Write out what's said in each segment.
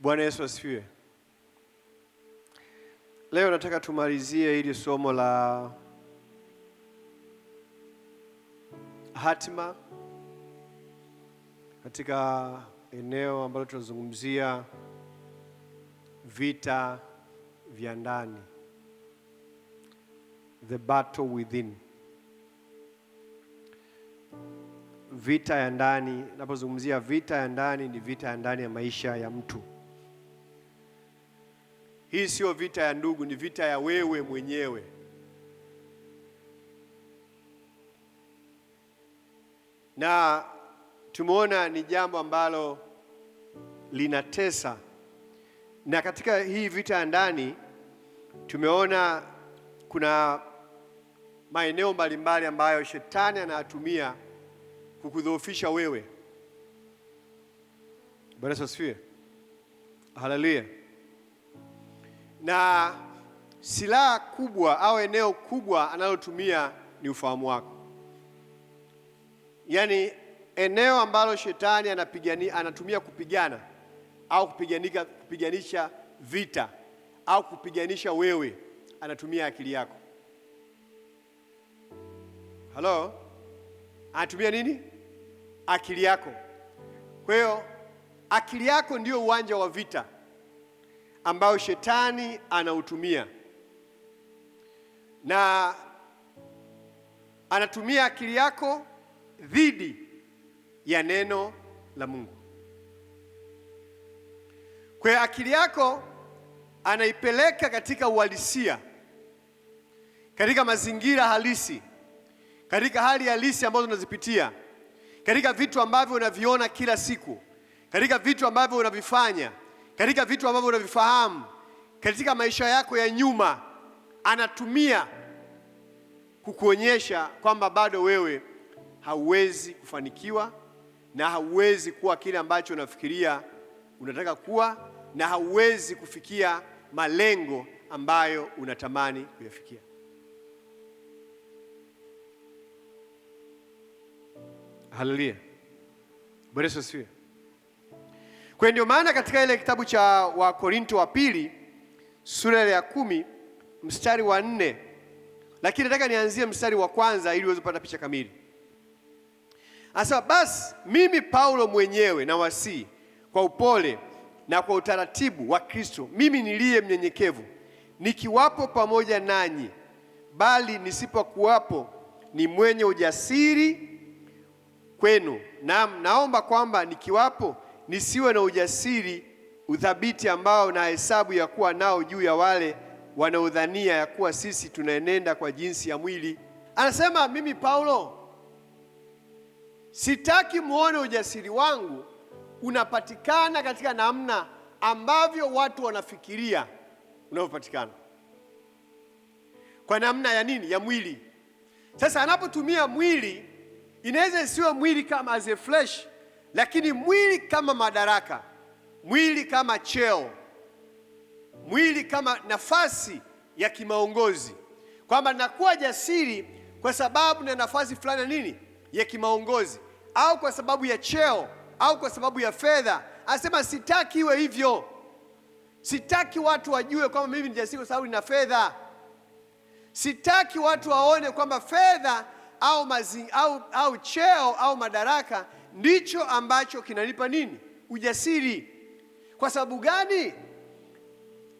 Bwana Yesu asifiwe. Leo nataka tumalizie hili somo la hatima katika eneo ambalo tunazungumzia vita vya ndani, the battle within. Vita ya ndani, napozungumzia vita ya ndani ni vita ya ndani ya maisha ya mtu. Hii sio vita ya ndugu, ni vita ya wewe mwenyewe. Na tumeona ni jambo ambalo linatesa. Na katika hii vita ya ndani tumeona kuna maeneo mbalimbali ambayo shetani anatumia kukudhoofisha wewe. Bwana Yesu asifiwe. Haleluya. Na silaha kubwa au eneo kubwa analotumia ni ufahamu wako. Yaani eneo ambalo shetani anatumia kupigana au kupiganisha vita au kupiganisha wewe, anatumia akili yako. Halo? Anatumia nini? Akili yako. Kwa hiyo akili yako ndio uwanja wa vita ambao shetani anautumia, na anatumia akili yako dhidi ya neno la Mungu. Kwa hiyo akili yako anaipeleka katika uhalisia, katika mazingira halisi, katika hali halisi ambazo unazipitia, katika vitu ambavyo unaviona kila siku, katika vitu ambavyo unavifanya, katika vitu ambavyo unavifahamu, katika maisha yako ya nyuma. Anatumia kukuonyesha kwamba bado wewe hauwezi kufanikiwa na hauwezi kuwa kile ambacho unafikiria unataka kuwa, na hauwezi kufikia malengo ambayo unatamani kuyafikia. Haleluya. Bwana Yesu asifiwe. Kwa ndio maana katika ile kitabu cha Wakorinto wa pili sura ya 10 mstari wa 4, lakini nataka nianzie mstari wa kwanza ili uweze kupata picha kamili. Anasema, basi mimi Paulo mwenyewe na wasii kwa upole na kwa utaratibu wa Kristo, mimi niliye mnyenyekevu, nikiwapo pamoja nanyi, bali nisipokuwapo ni mwenye ujasiri kwenu. Naomba kwamba nikiwapo nisiwe na ujasiri uthabiti ambao na hesabu ya kuwa nao juu ya wale wanaodhania ya kuwa sisi tunaenenda kwa jinsi ya mwili. Anasema mimi Paulo sitaki muone ujasiri wangu unapatikana katika namna ambavyo watu wanafikiria unavyopatikana. Kwa namna ya nini? Ya mwili. Sasa anapotumia mwili, inaweza isiwe mwili kama as a flesh, lakini mwili kama madaraka, mwili kama cheo, mwili kama nafasi ya kimaongozi, kwamba nakuwa jasiri kwa sababu na nafasi fulani ya nini? Ya kimaongozi, au kwa sababu ya cheo, au kwa sababu ya fedha. Anasema sitaki iwe hivyo. Sitaki watu wajue kwamba mimi ni jasiri kwa sababu nina fedha. Sitaki watu waone kwamba fedha au cheo au madaraka ndicho ambacho kinanipa nini? Ujasiri. Kwa sababu gani?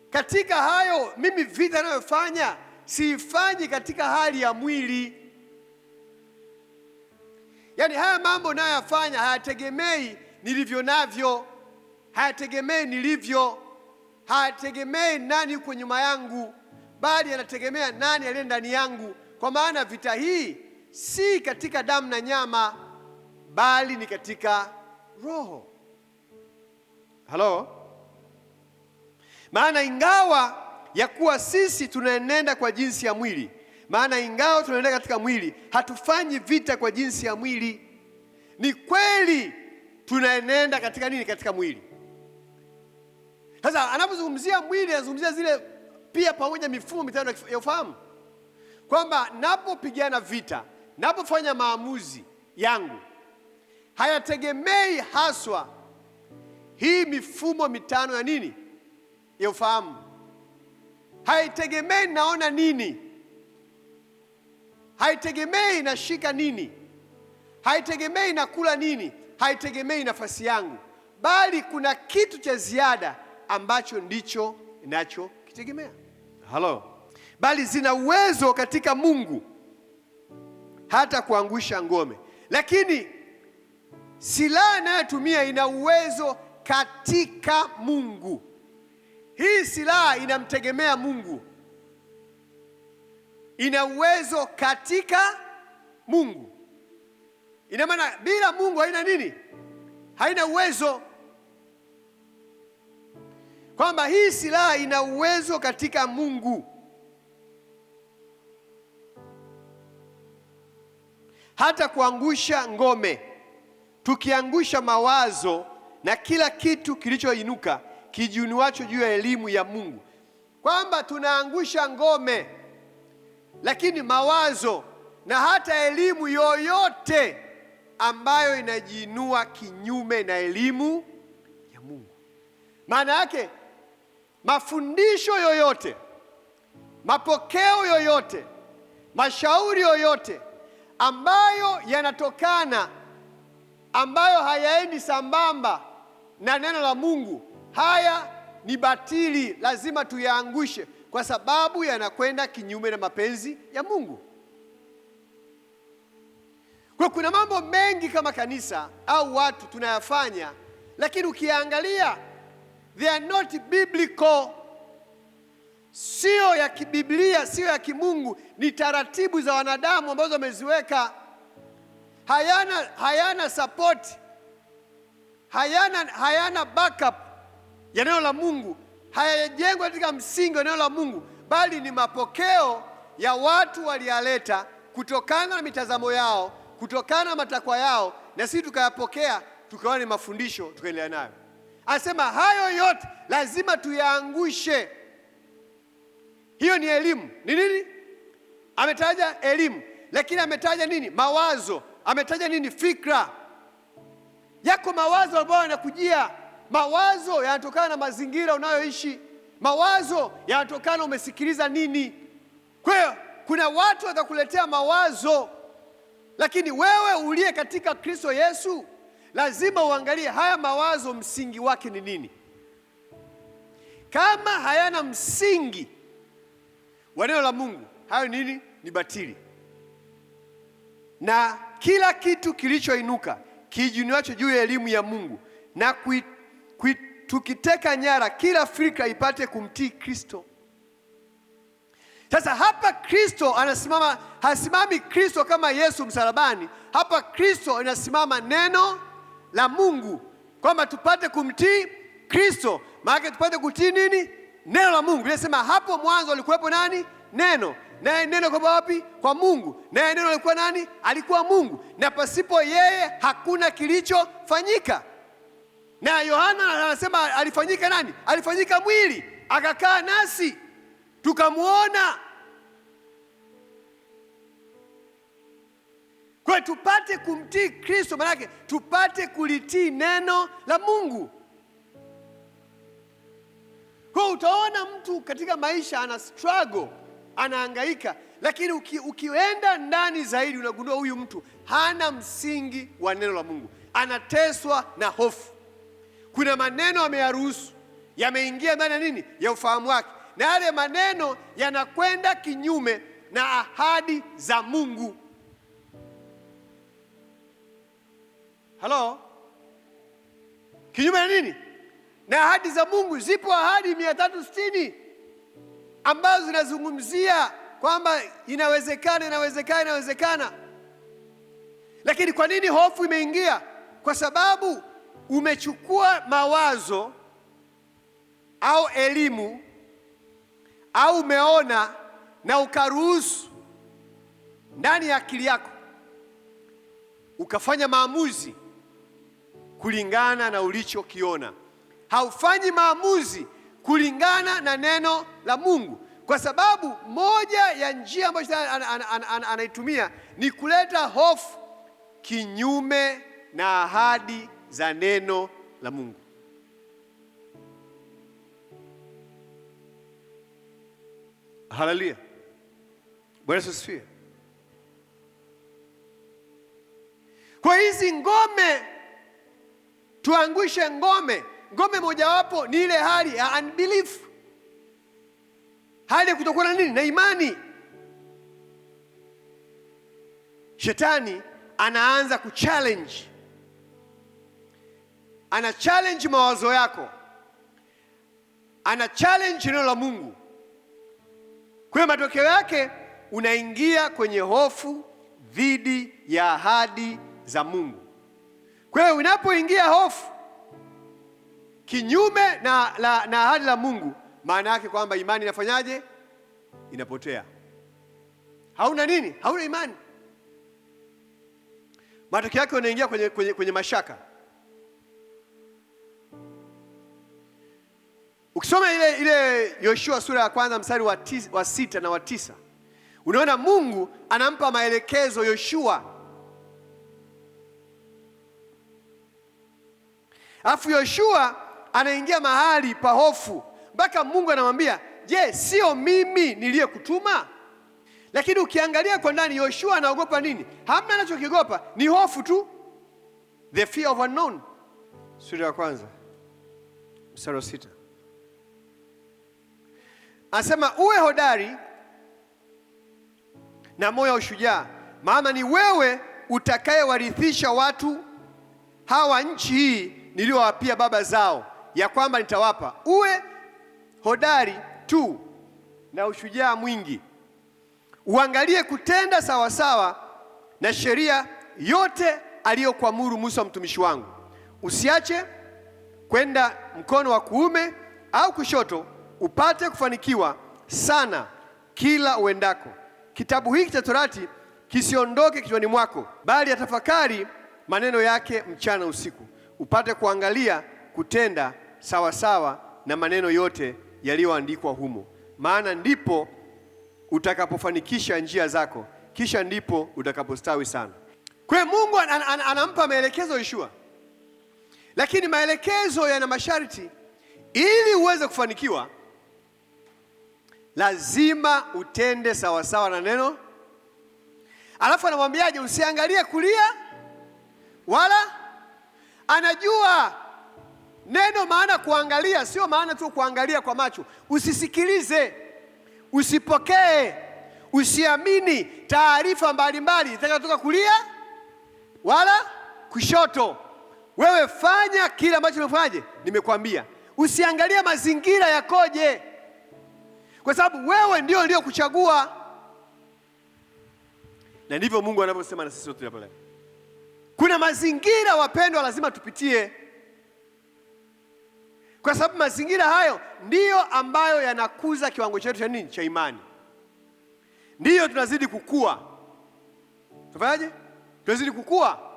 Katika hayo mimi vita ninayofanya siifanyi katika hali ya mwili. Yaani haya mambo ninayoyafanya hayategemei nilivyo navyo, hayategemei nilivyo, hayategemei nani yuko nyuma yangu, bali yanategemea nani aliye ndani yangu. Kwa maana vita hii si katika damu na nyama, bali ni katika roho. Halo? Maana ingawa ya kuwa sisi tunaenenda kwa jinsi ya mwili, ingawa tunaenenda katika mwili, hatufanyi vita kwa jinsi ya mwili. Ni kweli tunaenenda katika nini? Katika mwili. Sasa anapozungumzia mwili, anazungumzia zile pia pamoja mifumo mitano ya ufahamu, kwamba napopigana vita, napofanya maamuzi yangu, hayategemei haswa Hii mifumo mitano ya nini? Ya ufahamu. Haitegemei naona nini, haitegemei nashika nini, haitegemei nakula nini, haitegemei nafasi yangu, bali kuna kitu cha ziada ambacho ndicho ninachokitegemea. Halo. Bali zina uwezo katika Mungu hata kuangusha ngome. Lakini silaha inayotumia ina uwezo katika Mungu. Hii silaha inamtegemea Mungu, ina uwezo katika Mungu. Ina maana bila Mungu haina nini? Haina uwezo. Kwamba hii silaha ina uwezo katika Mungu hata kuangusha ngome, tukiangusha mawazo na kila kitu kilichoinuka kijinuacho juu ya elimu ya Mungu. Kwamba tunaangusha ngome, lakini mawazo na hata elimu yoyote ambayo inajiinua kinyume na elimu ya Mungu. Maana yake mafundisho yoyote, mapokeo yoyote, mashauri yoyote ambayo yanatokana, ambayo hayaendi sambamba na neno la Mungu, haya ni batili, lazima tuyaangushe, kwa sababu yanakwenda kinyume na mapenzi ya Mungu. Kwa kuna mambo mengi kama kanisa au watu tunayafanya, lakini ukiangalia they are not biblical, sio ya kibiblia, sio ya kimungu, ni taratibu za wanadamu ambazo wameziweka, hayana support, hayana backup ya neno la Mungu, hayajengwa katika msingi wa neno la Mungu, bali ni mapokeo ya watu waliyaleta kutokana na mitazamo yao, kutokana na matakwa yao, na sisi tukayapokea, tukaona ni mafundisho, tukaendelea nayo. Anasema hayo yote lazima tuyaangushe. Hiyo ni elimu. Ni nini? Ametaja elimu, lakini ametaja nini? Mawazo. Ametaja nini? Fikra. Yako mawazo ambayo yanakujia. Mawazo yanatokana na mazingira unayoishi. Mawazo yanatokana umesikiliza nini. Kwa hiyo kuna watu watakuletea mawazo, lakini wewe uliye katika Kristo Yesu lazima uangalie haya mawazo msingi wake ni nini. Kama hayana msingi wa neno la Mungu, hayo nini? Ni batili. Na kila kitu kilichoinuka kijinuacho juu ya elimu ya Mungu, na tukiteka nyara kila fikra ipate kumtii Kristo. Sasa hapa Kristo anasimama, hasimami Kristo kama Yesu msalabani. Hapa Kristo inasimama neno la Mungu, kwamba tupate kumtii Kristo. Maana tupate kutii nini? Neno la Mungu. Inasema hapo mwanzo alikuwepo nani? Neno. Naye neno kwa wapi? Kwa Mungu. Naye neno alikuwa nani? Alikuwa Mungu. Na pasipo yeye hakuna kilichofanyika. Na Yohana anasema alifanyika nani? Alifanyika mwili, akakaa nasi, tukamuona. Kwa tupate kumtii Kristo, maana yake tupate kulitii neno la Mungu. Kwa utaona mtu katika maisha ana struggle, anahangaika, lakini ukienda ndani zaidi unagundua huyu mtu hana msingi wa neno la Mungu. Anateswa na hofu. Kuna maneno ameyaruhusu, yameingia ndani ya nini? Ya ufahamu wake. Na yale maneno yanakwenda kinyume na ahadi za Mungu. Halo? Kinyume na nini? Na ahadi za Mungu. Zipo ahadi 360 ambazo zinazungumzia kwamba inawezekana. Lakini kwa nini hofu imeingia? Kwa sababu umechukua mawazo au elimu au umeona na ukaruhusu ndani ya akili yako, ukafanya maamuzi kulingana na ulichokiona. Haufanyi maamuzi kulingana na neno la Mungu, kwa sababu moja ya njia ambayo anaitumia ni kuleta hofu kinyume na ahadi za neno la Mungu. Haleluya. Bwana asifiwe. Kwa hizi ngome, tuangushe ngome. Ngome mojawapo ni ile hali ya unbelief, hali ya kutokuwa na nini? Na imani. Shetani anaanza kuchallenge, ana challenge mawazo yako, ana challenge neno la Mungu. Kwa hiyo matokeo yake unaingia kwenye hofu dhidi ya ahadi za Mungu. Kwa hiyo unapoingia hofu kinyume na ahadi la Mungu, maana yake kwamba imani inafanyaje? Inapotea. Hauna nini? Hauna imani. Matokeo yake unaingia kwenye mashaka. Ukisoma ile Yoshua sura ya kwanza mstari wa 6 na wa 9, unaona Mungu anampa maelekezo Yoshua. Alafu Yoshua anaingia mahali pa hofu, mpaka Mungu anamwambia, je, sio mimi niliyekutuma? Lakini ukiangalia kwa ndani, Yoshua anaogopa nini? Hamna anachokiogopa, ni hofu tu. The fear of unknown. Sura ya kwanza mstari wa 6. Anasema uwe hodari na moyo wa ushujaa, maana ni wewe utakayewarithisha watu hawa nchi hii niliyowapia baba zao, ya kwamba nitawapa. Uwe hodari tu na ushujaa mwingi, uangalie kutenda sawasawa na sheria yote aliyokuamuru Musa mtumishi wangu. Usiache kwenda mkono wa kuume au kushoto, upate kufanikiwa sana kila uendako. Kitabu hiki cha Torati kisiondoke kichwani mwako, bali atafakari maneno yake mchana usiku, upate kuangalia kutenda sawasawa na maneno yote yaliyoandikwa humo, maana ndipo utakapofanikisha njia zako, kisha ndipo utakapostawi sana. Kwa hiyo Mungu anampa maelekezo Yoshua, lakini maelekezo yana masharti. Ili uweze kufanikiwa, lazima utende sawasawa na neno. Alafu anamwambiaje? Usiangalie kulia wala. Anajua neno maana kuangalia, sio maana tu kuangalia kwa macho. Usisikilize, usipokee, usiamini taarifa mbalimbali zitakazotoka kulia wala kushoto. Wewe fanya kile ambacho nimefanyaje, nimekwambia. Usiangalie mazingira yakoje, kwa sababu wewe ndio kuchagua. Na ndivyo Mungu anavyosema na sisi wote hapa leo. Kuna mazingira, wapendwa, lazima tupitie, kwa sababu mazingira hayo ndiyo ambayo yanakuza kiwango chetu cha nini? Cha imani. Ndiyo tunazidi kukua. Tufanyaje? Tunazidi kukua.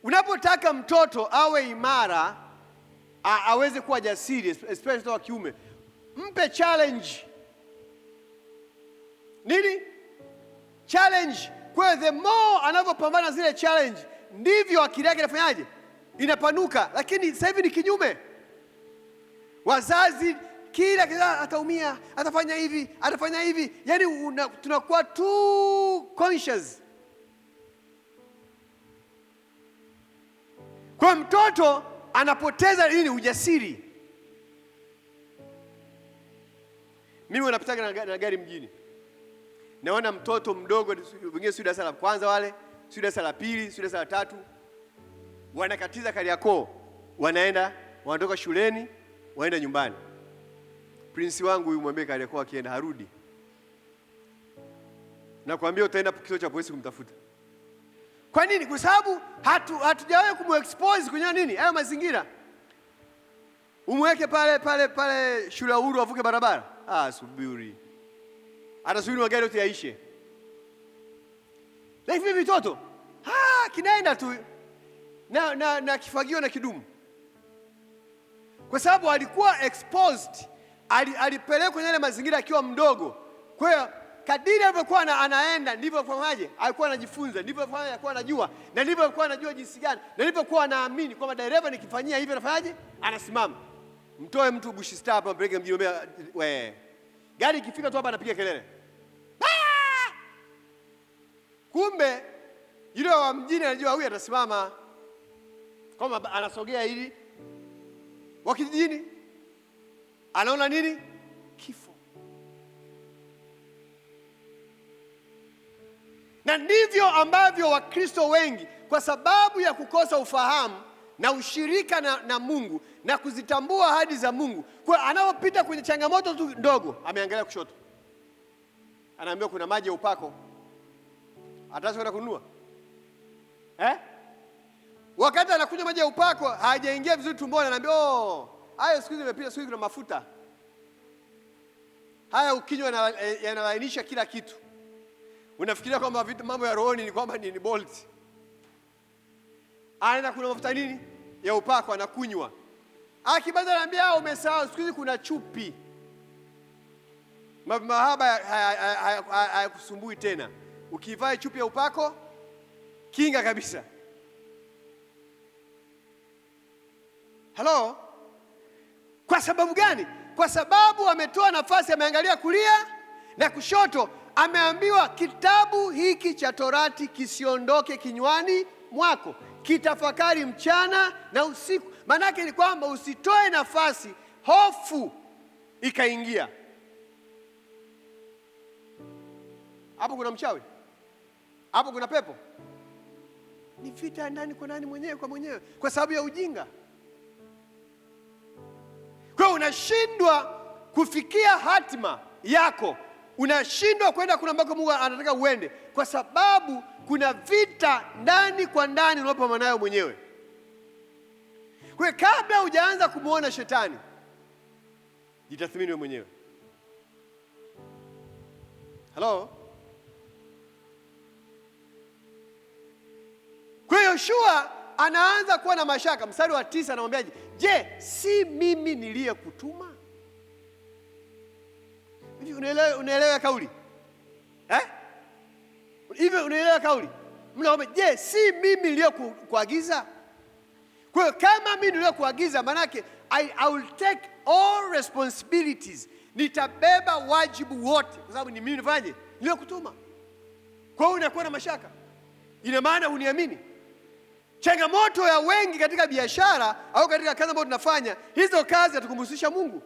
Unapotaka mtoto awe imara, aweze kuwa jasiri, especially mtoto wa kiume, mpe challenge. Nini? Challenge. Kwa the more anavyopambana zile challenge, ndivyo akili yake inafanyaje? Inapanuka. Lakini sasa hivi ni kinyume. Wazazi kila ataumia, atafanya hivi, atafanya hivi. Yaani tunakuwa too conscious. Kwa mtoto anapoteza nini? Ujasiri. Mimi wanapitaga na gari mjini, naona mtoto mdogo, wengine sio darasa la kwanza, wale sio darasa la pili, sio darasa la tatu, wanakatiza Kariakoo, wanatoka shuleni, waenda nyumbani. Prince wangu huyu, mwambie Kariakoo akienda harudi, nakwambia utaenda kituo cha polisi kumtafuta. Kwa nini? Kwa sababu hatujawahi kumexpose kwenye nini? Hayo mazingira. Umweke pale shule ya Uhuru avuke barabara. Subiri. Atasubiri magari yote yaishe. Lakini vitoto kinaenda tu na kifagio na kidumu. Kwa sababu alikuwa exposed, alipelekwa kwenye ile mazingira akiwa mdogo. Kwa hiyo kadiri alivyokuwa anaenda, ndivyo afanyaje? Alikuwa anajifunza, ndivyo afanyaje? Alikuwa anajua, na ndivyo alikuwa anajua jinsi gani, na ndivyo alikuwa anaamini kwamba dereva nikifanyia hivi anafanyaje? Anasimama. Mtoe mtu Bush Star hapa, mpeleke mjini, wewe Gari ikifika tu hapa anapiga kelele. Kumbe yule wa mjini anajua huyu atasimama, kama anasogea ili. Wa kijijini anaona nini? Kifo. Na ndivyo ambavyo Wakristo wengi, kwa sababu ya kukosa ufahamu na ushirika na Mungu na kuzitambua ahadi za Mungu, kwa anapopita kwenye changamoto tu ndogo, ameangalia kushoto, anaambiwa kuna maji ya upako, atakwenda kununua. Wakati anakunywa maji ya upako hajaingia vizuri tumboni, anaambiwa hayo siku hizi imepita, siku hizi kuna mafuta haya, ukinywa yanalainisha kila kitu. Unafikiria kwamba mambo ya rohoni ni kwamba ni bolt. Anaenda kuna mafuta nini ya upako, anakunywa. Akibaza anaambia umesahau, siku hizi kuna chupi, mahaba hayakusumbui tena. Ukivaa chupi ya upako, kinga kabisa. Hello? Kwa sababu gani? Kwa sababu ametoa nafasi, ameangalia kulia na kushoto, ameambiwa kitabu hiki cha Torati kisiondoke kinywani mwako, kitafakari mchana na usiku. Maanake ni kwamba usitoe nafasi hofu ikaingia. Hapo kuna mchawi, hapo kuna pepo. Ni vita ndani kwa ndani, mwenyewe kwa mwenyewe, kwa sababu ya ujinga. Kwa unashindwa kufikia hatima yako, unashindwa kwenda kuna ambako Mungu anataka uende, kwa sababu kuna vita ndani kwa ndani unapopambana nayo mwenyewe. Kwa kabla hujaanza kumuona shetani, jitathmini wewe mwenyewe. Hello? Kwa Yoshua anaanza kuwa na mashaka. Mstari wa 9 anamwambiaje? Je, si mimi niliyekutuma? Hivi unaelewa kauli? Hivi unaelewa kauli? Mnaomba, je, si mimi niliyokuagiza? Kwa hiyo kama mimi niliyokuagiza, manake I will take all responsibilities. Nitabeba wajibu wote, kwa sababu ni mimi nifanye niliyokutuma. Kwa hiyo unakuwa na mashaka. Ina maana huniamini. Changamoto ya wengi katika biashara au katika kazi ambayo tunafanya, hizo kazi hatukumhusisha Mungu.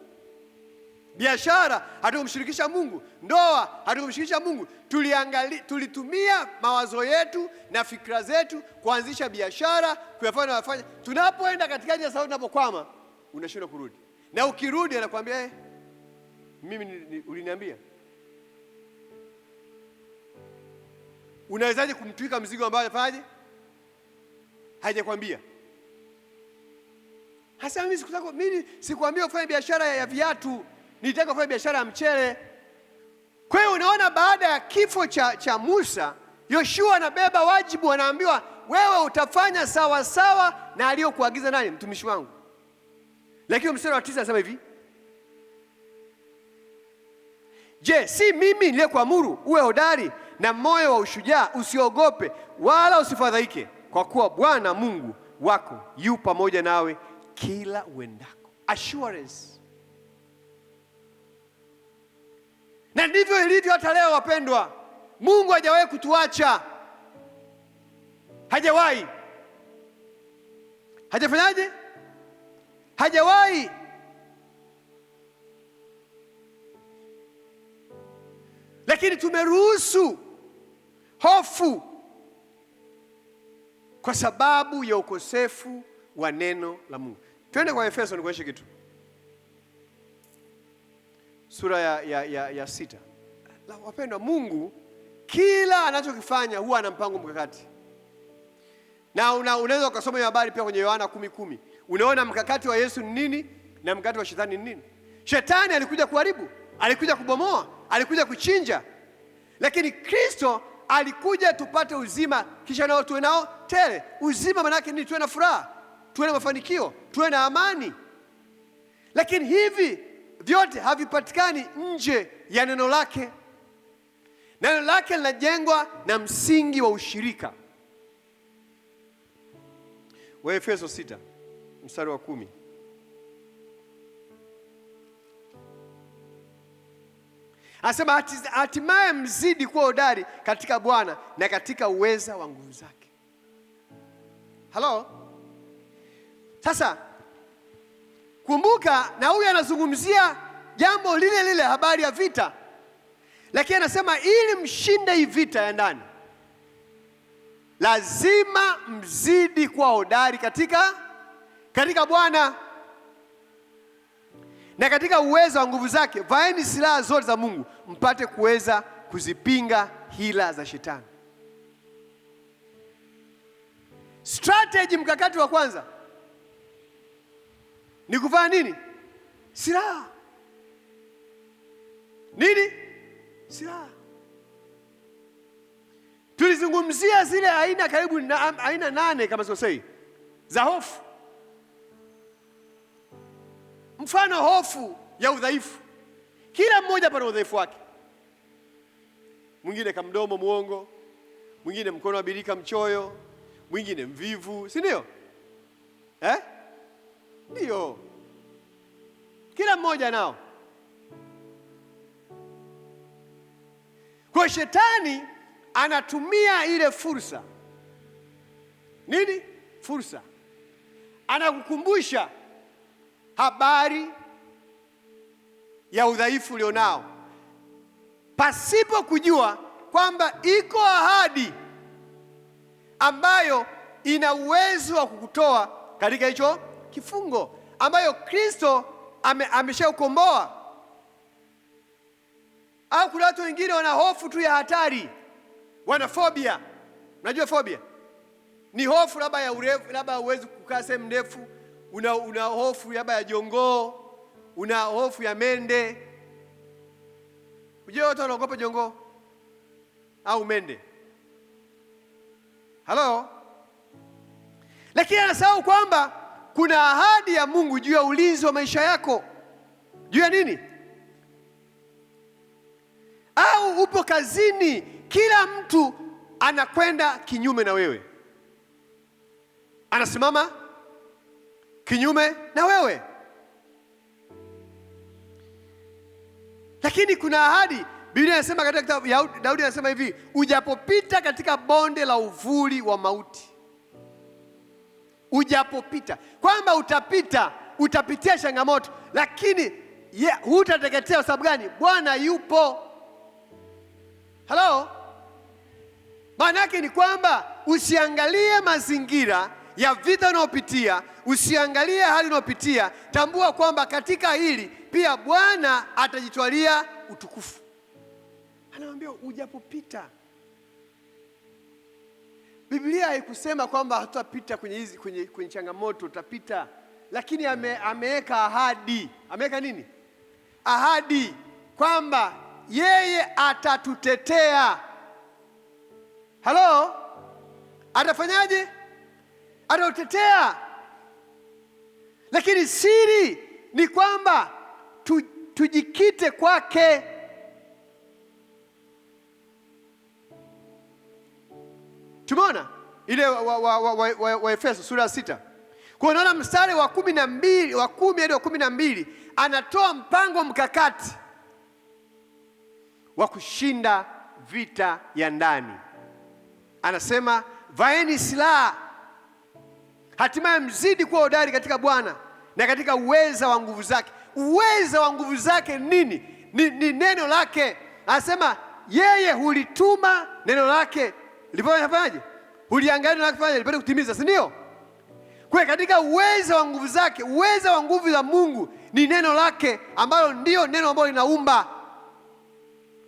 Biashara hatukumshirikisha Mungu, ndoa hatukumshirikisha Mungu. Tulitumia mawazo yetu na fikra zetu kuanzisha biashara, kuyafanya. Tunapoenda katikati ya safari, tunapokwama, unashindwa kurudi. Na ukirudi anakuambia mimi uliniambia. Unawezaje kumtwika mzigo ambao afaje? Hajakwambia. Hasa mimi sikuambia ufanye biashara ya viatu, nitaka kufanya biashara ya mchele. Kwa hiyo unaona, baada ya kifo cha Musa, Yoshua anabeba wajibu, anaambiwa wewe utafanya sawa sawa na aliyokuagiza nani? Mtumishi wangu. Lakini mstari wa 9 anasema hivi, je, si mimi niliyekuamuru uwe hodari na moyo wa ushujaa, usiogope wala usifadhaike, kwa kuwa Bwana Mungu wako yu pamoja nawe kila uendako. Assurance. Na ndivyo ilivyo hata leo, wapendwa. Mungu hajawahi kutuacha. Hajawahi. Hajafanyaje? Hajawahi. Lakini tumeruhusu hofu kwa sababu ya ukosefu wa neno la Mungu. Twende kwa Efeso nikuonyeshe kitu. Sura ya 6. Wapendwa, Mungu kila anachokifanya huwa ana mpango mkakati. Na unaweza ukasoma hiyo habari pia kwenye Yohana 10:10. Unaona mkakati wa Yesu ni nini na mkakati wa shetani ni nini? Shetani alikuja kuharibu, alikuja kubomoa, alikuja kuchinja. Lakini Kristo alikuja tupate uzima, kisha nao tuwe nao tele. Uzima maana yake ni tuwe na furaha, tuwe na mafanikio, tuwe na amani. Lakini hivi vyote havipatikani nje ya neno lake. Neno lake linajengwa na msingi wa ushirika. Wa Efeso 6 mstari wa 10. Anasema hatimaye mzidi kuwa hodari katika Bwana na katika uweza wa nguvu zake. Halo? Sasa kumbuka, na huyu anazungumzia jambo lile lile, habari ya vita. Lakini anasema ili mshinde hii vita ya ndani, lazima mzidi kuwa hodari katika Bwana na katika uwezo wa nguvu zake. Vaeni silaha zote za Mungu mpate kuweza kuzipinga hila za shetani. Strategy, mkakati wa kwanza ni kuvaa nini? Silaha. Nini? Silaha. Tulizungumzia zile aina karibu aina 8 kama sikosei za hofu. Mfano, hofu ya udhaifu. Kila mmoja pana udhaifu wake. Mwingine kamdomo muongo, mwingine mkono wa birika mchoyo, mwingine mvivu, si ndio? Ndio. Kila mmoja nao. Kwa shetani anatumia ile fursa. Nini? Fursa. Anakukumbusha habari ya udhaifu ulionao, pasipo kujua kwamba iko ahadi ambayo ina uwezo wa kukutoa katika hicho kifungo, ambayo Kristo ameshaukomboa. Au kuna watu wengine wana hofu tu ya hatari, wana phobia. Unajua phobia ni hofu labda ya urefu, labda huwezi kukaa sehemu ndefu. Una hofu labda ya jongoo, una hofu ya mende. Unajua watu wanaogopa jongoo au mende. Halo? Lakini anasahau kwamba kuna ahadi ya Mungu juu ya ulinzi wa maisha yako. Juu ya nini? Au upo kazini, kila mtu anakwenda kinyume na wewe, anasimama kinyume na wewe, lakini kuna ahadi. Biblia inasema katika kitabu, Daudi anasema hivi, ujapopita katika bonde la uvuli wa mauti. Ujapopita, kwamba utapitia changamoto, lakini hutateketea. Sababu gani? Bwana yupo. Halo? Maana yake ni kwamba usiangalie mazingira ya vita unayopitia, usiangalie hali unayopitia. Tambua kwamba katika hili pia Bwana atajitwalia utukufu. Anamwambia ujapopita. Biblia haikusema kwamba hatutapita kwenye changamoto, utapita, lakini ameweka ahadi. Ameweka nini? Ahadi kwamba yeye atatutetea. Halo? Atafanyaje? Atatutetea. Lakini siri ni kwamba tujikite kwake. Tumeona ile wa Efeso sura ya 6. Kwa unaona mstari wa 12, wa 10 hadi wa 12 anatoa mpango mkakati wa kushinda vita ya ndani. Anasema vaeni silaha, hatimaye mzidi kuwa hodari katika Bwana na katika uweza wa nguvu zake. Uweza wa nguvu zake nini? Ni neno lake. Anasema yeye hulituma neno lake lifanyaje? Huliangalia neno lake fanya lipate kutimiza, si ndio? Kwa katika uweza wa nguvu zake, uweza wa nguvu za Mungu ni neno lake, ambalo ndio neno ambalo linaumba.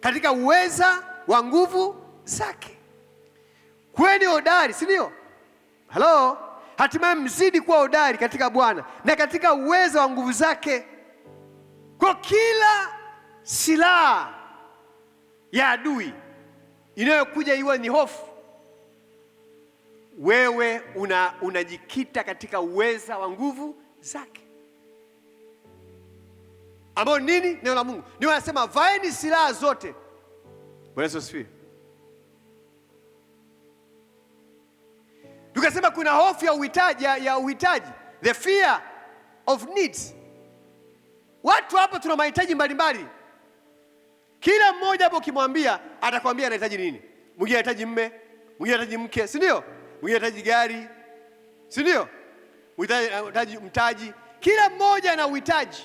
Katika uweza wa nguvu zake kweni hodari, si ndio? Halo? Hatimaye mzidi kuwa hodari katika Bwana na katika uweza wa nguvu zake. Kwa kila silaha ya adui inayokuja iwe ni hofu, wewe unajikita katika uweza wa nguvu zake, ambao nini? Neno la Mungu. Ndio anasema vaeni silaha zote. Bwana Yesu asifiwe. Tukasema kuna hofu ya uhitaji, the fear of needs. Watu hapa tuna mahitaji mbalimbali. Kila mmoja hapo ukimwambia atakwambia anahitaji nini. Mwingine anahitaji mme, mwingine anahitaji mke, si ndio? Mwingine anahitaji gari, si ndio? Mwingine anahitaji mtaji. Kila mmoja ana uhitaji.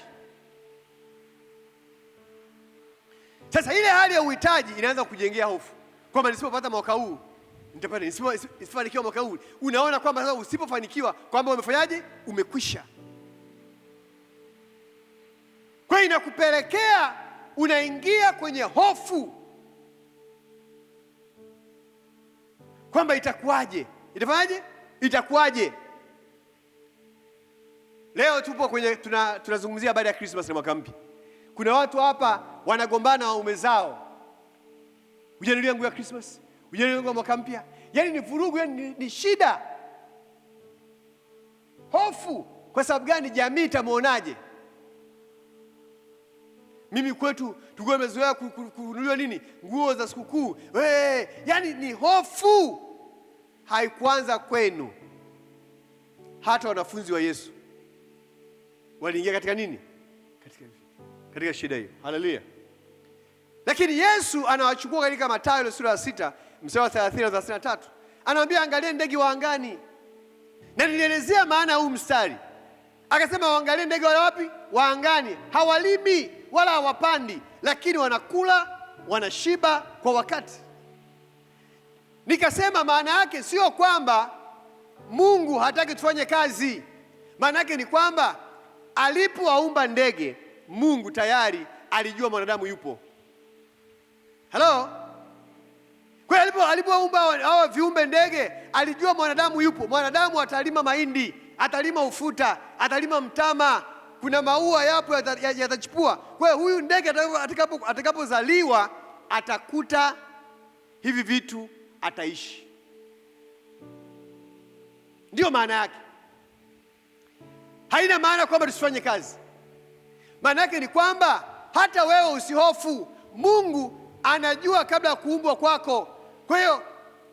Sasa ile hali ya uhitaji inaanza kujengea hofu kwamba nisipopata mwaka huu nitapata, nisipofanikiwa mwaka huu. Unaona kwamba sasa usipofanikiwa kwamba umefanyaje? Umekwisha. Kwa hiyo inakupelekea unaingia kwenye hofu kwamba itakuwaje, itafanyaje, itakuwaje. Leo tupo kwenye tunazungumzia baada ya Christmas na mwaka mpya. Kuna watu hapa wanagombana waume zao. Hujanilia nguo ya Christmas, hujanilia nguo ya mwaka mpya. Yaani ni vurugu, yaani ni shida. Hofu. Kwa sababu gani? Jamii itamuonaje? Mimi kwetu tulikuwa tumezoea kununuliwa nini? Nguo za sikukuu. Yaani ni hofu. Haikuanza kwenu. Hata wanafunzi wa Yesu waliingia katika nini? Katika shida hiyo. Haleluya. Lakini Yesu anawachukua katika Mathayo sura ya 6 mstari wa 30 na 33. Anawaambia angalia ndege wa angani. Na nilielezea maana ya huu mstari. Akasema waangalie ndege wale wapi? Wa angani. Hawalimi wala hawapandi, lakini wanakula, wanashiba kwa wakati. Nikasema maana yake sio kwamba Mungu hataki tufanye kazi. Maana yake ni kwamba alipowaumba ndege, Mungu tayari alijua mwanadamu yupo. Hello? Kwa hiyo alipoumba hao viumbe ndege, alijua mwanadamu yupo. Mwanadamu atalima mahindi, atalima ufuta, atalima mtama, kuna maua yapo yatachipua. Kwa hiyo huyu ndege atakapozaliwa atakuta hivi vitu, ataishi. Ndio maana yake. Haina maana kwamba tusifanye kazi. Maana yake ni kwamba hata wewe usihofu. Mungu anajua kabla ya kuumbwa kwako. Kwa hiyo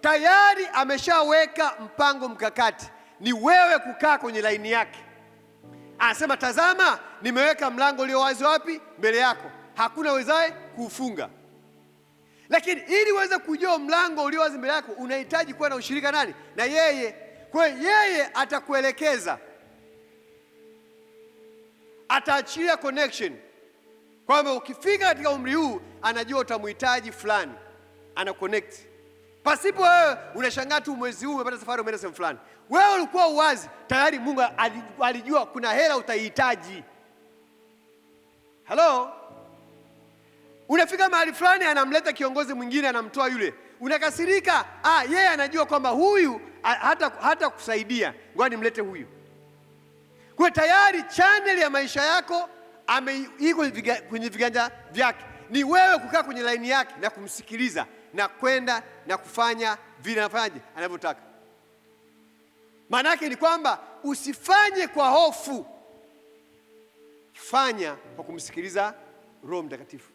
tayari ameshaweka mpango mkakati. Ni wewe kukaa kwenye laini yake. Anasema tazama, nimeweka mlango ulio wazi wapi? Mbele yako. Hakuna wezaye kuufunga. Lakini ili uweze kujua mlango ulio wazi mbele yako, unahitaji kuwa na ushirika nani? Na yeye. Kwa hiyo yeye atakuelekeza. Ataachilia connection. Kwamba ukifika katika umri huu, anajua utamhitaji fulani. Ana connect. Pasipo wewe unashangaa tu mwezi huu umepata safari umeenda sehemu fulani. Wewe ulikuwa uwazi, tayari Mungu alijua kuna hela utahitaji. Hello? Unafika mahali fulani, anamleta kiongozi mwingine, anamtoa yule. Unakasirika, yeye anajua kwamba huyu hata kusaidia. Ngoja nimlete huyu. Kwa tayari channel ya maisha yako iko kwenye viganja vyake. Ni wewe kukaa kwenye laini yake na kumsikiliza na kwenda na kufanya vile anafanyaje anavyotaka. Maana yake ni kwamba usifanye kwa hofu. Fanya kwa kumsikiliza Roho Mtakatifu.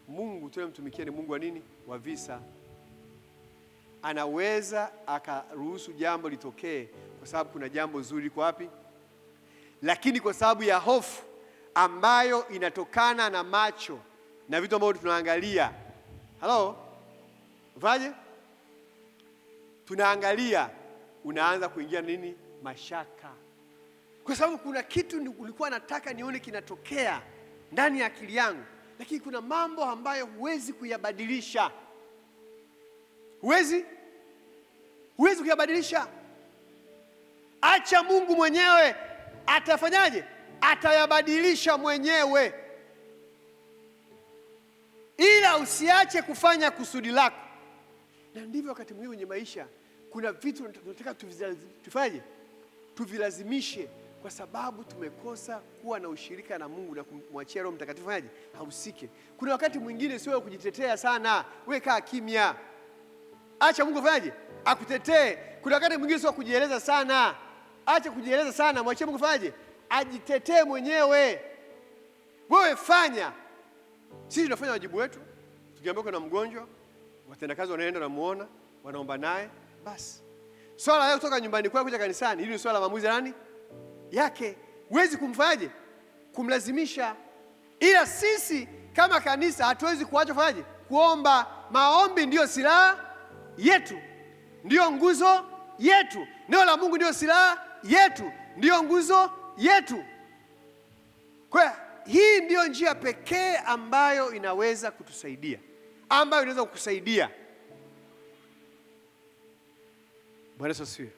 Mungu tunayemtumikia ni Mungu wa nini? Wa visa. Anaweza akaruhusu jambo litokee kwa sababu kuna jambo zuri liko wapi? Lakini kwa sababu ya hofu ambayo inatokana na macho na vitu ambavyo tunaangalia. Hello? Ufaje? Tunaangalia, unaanza kuingia nini? Mashaka. Kwa sababu kuna kitu ulikuwa nataka nione kinatokea ndani ya akili yangu, lakini kuna mambo ambayo huwezi kuyabadilisha. Huwezi kuyabadilisha. Acha Mungu mwenyewe atafanyaje? Atayabadilisha mwenyewe. Ila usiache kufanya kusudi lako. Na ndivyo wakati mwingine kwenye maisha kuna vitu tunataka tufanyaje? Tuvilazimishe kwa sababu tumekosa kuwa na ushirika na Mungu na kumwachia Roho Mtakatifu fanyaje? Hausike. Kuna wakati mwingine sio kujitetea sana. Wewe kaa kimya. Acha Mungu fanyaje? Akutetee. Kuna wakati mwingine sio kujieleza sana. Acha kujieleza sana, mwachie Mungu fanyaje? Ajitetee mwenyewe. Wewe fanya. Sisi tunafanya wajibu wetu. Tukiambiwa kuna mgonjwa, watendakazi wanaenda na muona, wanaomba naye, basi. Swala leo kutoka nyumbani kwako kuja kanisani, hili ni swala la maamuzi nani? Yake. Huwezi kumfanyaje? Kumlazimisha. Ila sisi kama kanisa hatuwezi kuacha kufanyaje? Kuomba. Maombi ndiyo silaha yetu, ndiyo nguzo yetu. Neno la Mungu ndiyo silaha yetu, ndiyo nguzo yetu. Kwa hii ndiyo njia pekee ambayo inaweza kutusaidia, ambayo inaweza kukusaidia. Bwana Yesu asifiwe.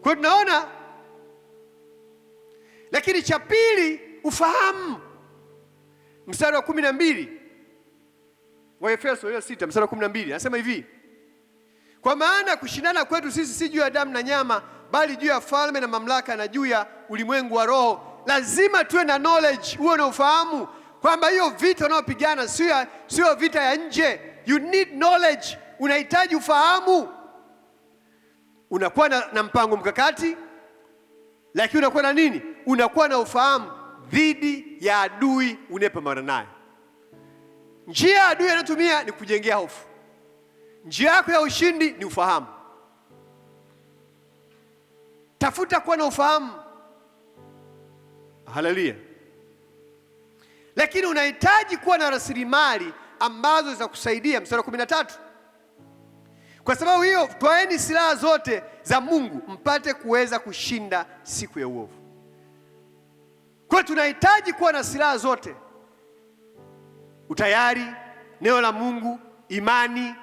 Kwa tunaona, lakini cha pili, ufahamu. Mstari wa 12 wa Efeso 6 mstari wa 12 anasema hivi: kwa maana kushindana kwetu sisi si juu ya damu na nyama, bali juu ya falme na mamlaka na juu ya ulimwengu wa roho. Lazima tuwe na knowledge, uwe na ufahamu kwamba hiyo vita unayopigana sio vita ya nje. You need knowledge, unahitaji ufahamu. Unakuwa na mpango mkakati, lakini unakuwa na nini? Unakuwa na ufahamu dhidi ya adui unayepambana naye. Njia ya adui anayotumia ni kujengea hofu. Njia yako ya ushindi ni ufahamu. Tafuta kuwa na ufahamu. Haleluya. Lakini unahitaji kuwa na rasilimali ambazo zitakusaidia. Mstari wa 13, kwa sababu hiyo twaeni silaha zote za Mungu mpate kuweza kushinda siku ya uovu. Kwa tunahitaji kuwa na silaha zote: utayari, neno la Mungu, imani.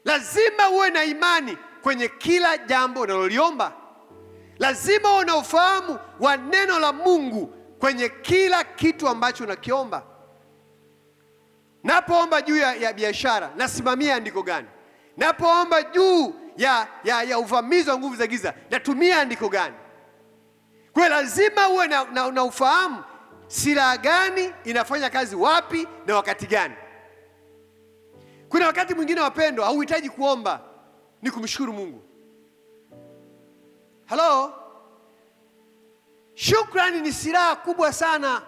Lazima uwe na imani kwenye kila jambo unaloliomba. Lazima uwe na ufahamu wa neno la Mungu kwenye kila kitu ambacho unakiomba. Napoomba juu ya biashara, nasimamia andiko gani? Napoomba juu ya uvamizi wa nguvu za giza, natumia andiko gani? Kwa lazima uwe na ufahamu silaha gani inafanya kazi wapi na wakati gani. Kuna wakati mwingine, wapendwa, hauhitaji kuomba, ni kumshukuru Mungu. Hello? Shukrani ni silaha kubwa sana.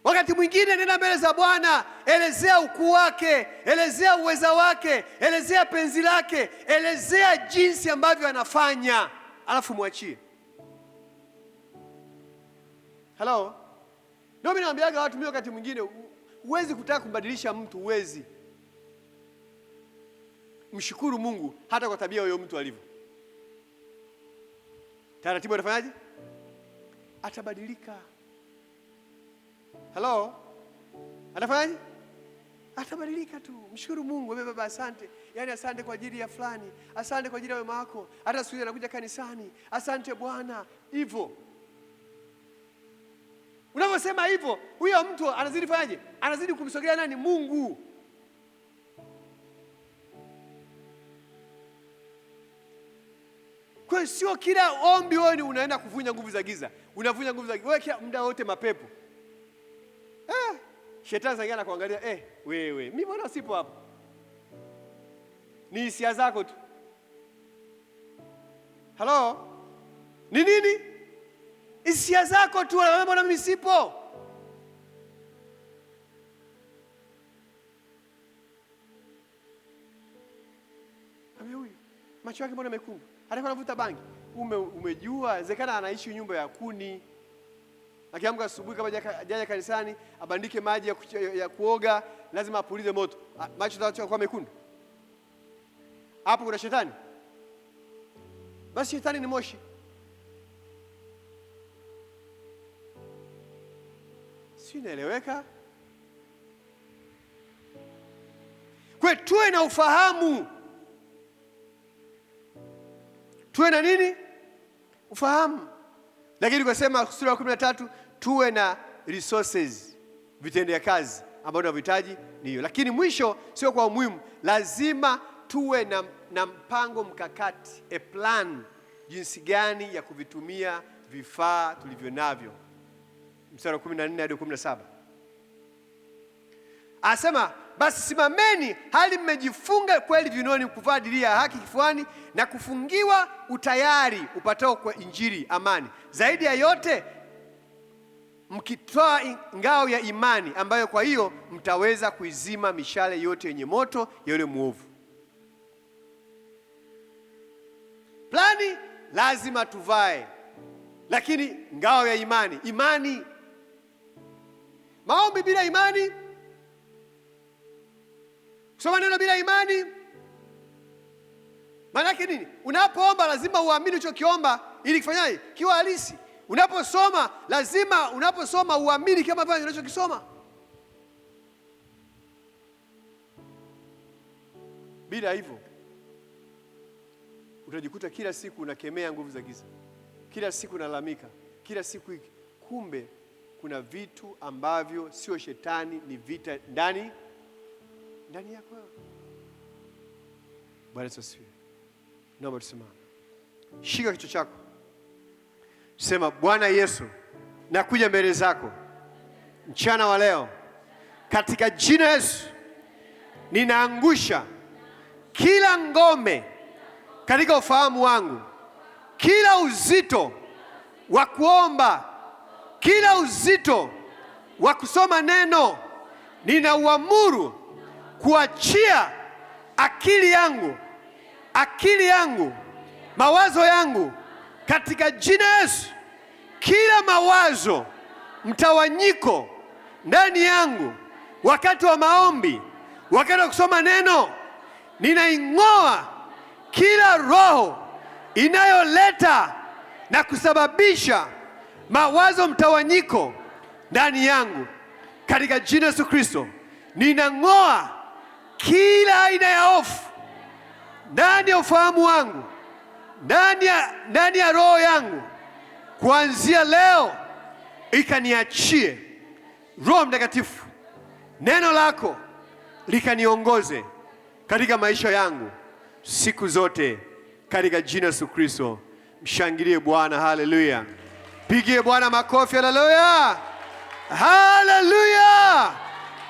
Wakati mwingine nenda mbele za Bwana, elezea ukuu wake, elezea uweza wake, elezea penzi lake, elezea jinsi ambavyo anafanya, alafu mwachie. Hello? Ndio mimi naambiaga watu, mimi wakati mwingine huwezi kutaka kumbadilisha mtu, huwezi. Mshukuru Mungu hata kwa tabia huyo mtu alivyo. Taratibu atafanyaje? Atabadilika. Hello? Atafanyaje? Atabadilika tu. Mshukuru Mungu, baba asante. Yaani asante kwa ajili ya fulani, asante kwa ajili ya wema wako. Hata siku ile anakuja kanisani, asante Bwana. Hivyo. Unaposema hivyo, huyo mtu anazidi fanyaje? Anazidi kumsogelea nani? Mungu. Kwa sio kila ombi wewe unaenda kuvunja nguvu za giza. Unavunja nguvu za giza. Wewe kila muda wote mapepo. Shetani sasa anakuangalia, wewe, mimi mbona sipo hapo? Ni hisia zako tu. Hello? Ni nini? Hisia zako tu, mbona mimi sipo? Huyu macho yake mbona mekundu? Alikuwa anavuta bangi. Umejua inawezekana anaishi nyumba ya kuni. Akiamka asubuhi kama jaja kanisani, abandike maji ya kuoga, lazima apulize moto. Macho yatakuwa mekundu. Hapo kuna shetani. Basi shetani ni moshi. Si inaeleweka? Kwa tuwe na ufahamu. Tuwe na nini? Ufahamu. Lakini kwa sema sura ya 13 tuwe na resources, vitendea kazi ambavyo tunahitaji ni hiyo. Lakini mwisho sio kwa umuhimu, lazima tuwe na mpango mkakati, a plan, jinsi gani ya kuvitumia vifaa tulivyo navyo. Mstari wa 14 hadi 17. Anasema, basi simameni hali mmejifunga kweli viunoni, kuvaa dirii ya haki kifuani, na kufungiwa utayari upatao kwa injili amani. Zaidi ya yote mkitoa ngao ya imani, ambayo kwa hiyo mtaweza kuizima mishale yote yenye moto ya yule muovu. Plani lazima tuvae. Lakini ngao ya imani, imani. Maombi bila imani, kusoma neno bila imani, maana yake nini? Unapoomba lazima uamini ulichokiomba ili kifanyaje? Kiwa halisi. Unaposoma lazima uamini kama vile unachokisoma. Bila hivyo utajikuta kila siku unakemea nguvu za giza, kila siku unalalamika, kila siku hiki. Kumbe kuna vitu ambavyo sio shetani, ni vita ndani yako. Bwana asifiwe. Naomba tusimame. Shika kichwa chako. Sema, Bwana Yesu, nakuja mbele zako mchana wa leo. Katika jina Yesu, ninaangusha kila ngome katika ufahamu wangu, kila uzito wa kuomba, kila uzito wa kusoma neno. Ninauamuru kuachia akili yangu, mawazo yangu katika jina Yesu. Kila mawazo mtawanyiko ndani yangu wakati wa maombi, wakati wa kusoma neno, ninaing'oa kila roho inayoleta na kusababisha mawazo mtawanyiko ndani yangu katika jina Yesu Kristo. Ninang'oa kila aina ya hofu ndani ya ufahamu wangu, ndani ya roho yangu. Kuanzia leo ikaniachie. Roho Mtakatifu, neno lako likaniongoze katika maisha yangu siku zote katika jina Yesu Kristo. Mshangilie Bwana, haleluya. Pigie Bwana makofi, haleluya.